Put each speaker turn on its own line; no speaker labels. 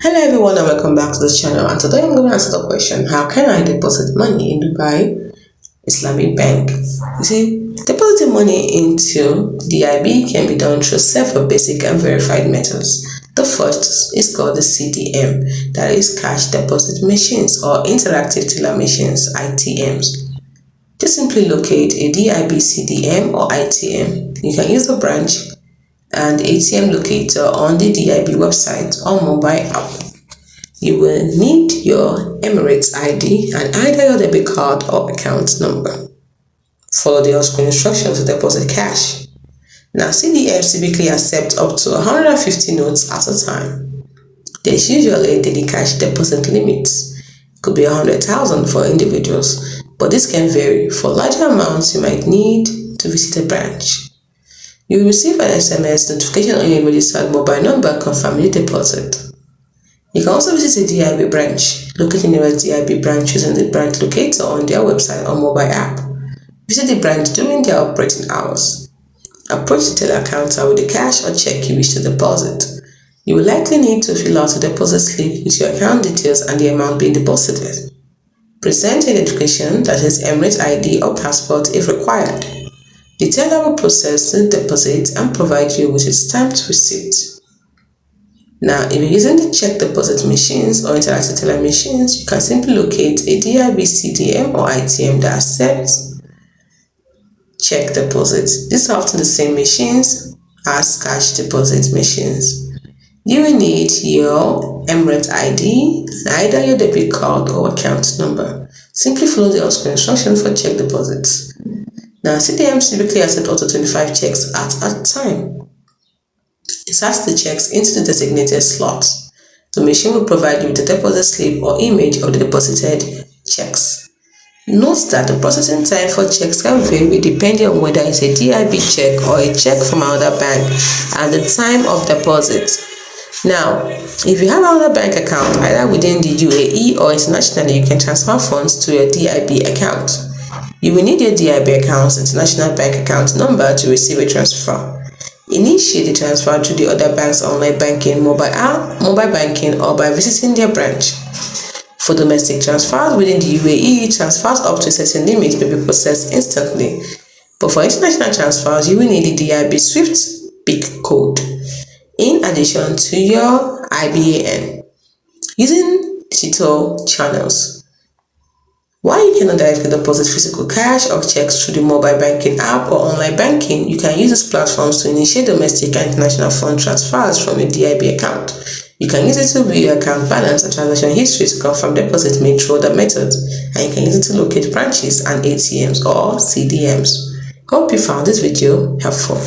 Hello everyone and welcome back to the channel, and today I'm going to answer the question, how can I deposit money in Dubai Islamic Bank? You see, depositing money into DIB can be done through several basic and verified methods. The first is called the CDM, that is cash deposit machines or interactive teller machines, ITMs. Just simply locate a DIB CDM or ITM. You can use the branch and ATM locator on the DIB website or mobile app. You will need your Emirates ID and either your debit card or account number. Follow the on-screen instructions to deposit cash. Now, CDMs typically accept up to 150 notes at a time. There is usually a daily cash deposit limit. It could be 100,000 for individuals, but this can vary. For larger amounts, you might need to visit a branch. You will receive an SMS notification on your registered mobile number confirming the deposit. You can also visit a DIB branch. Locate the nearest DIB branch using the branch locator on their website or mobile app. Visit the branch during their operating hours. Approach the teller counter with the cash or check you wish to deposit. You will likely need to fill out a deposit slip with your account details and the amount being deposited. Present your identification, that is Emirates ID or passport if required. The teller will process the deposit and provide you with a stamped receipt. Now, if you're using the check deposit machines or interactive teller machines, you can simply locate a DIB CDM or ITM that accepts check deposits. These are often the same machines as cash deposit machines. You will need your Emirates ID and either your debit card or account number. Simply follow the on-screen instructions for check deposits. Now, CDMs typically accept up to 25 checks at a time. Insert the checks into the designated slots. The machine will provide you with a deposit slip or image of the deposited checks. Note that the processing time for checks can vary depending on whether it's a DIB check or a check from another bank and the time of deposit. Now, if you have another bank account either within the UAE or internationally, you can transfer funds to your DIB account. You will need your DIB account's international bank account number to receive a transfer. Initiate the transfer to the other bank's online banking, mobile app, mobile banking, or by visiting their branch. For domestic transfers within the UAE, transfers up to a certain limit may be processed instantly. But for international transfers, you will need the DIB SWIFT BIC code, in addition to your IBAN. Using digital channels. While you cannot directly deposit physical cash or checks through the mobile banking app or online banking, you can use these platforms to initiate domestic and international fund transfers from a DIB account. You can use it to view your account balance and transaction history to confirm deposits made through other methods, and you can use it to locate branches and ATMs or CDMs. Hope you found this video helpful.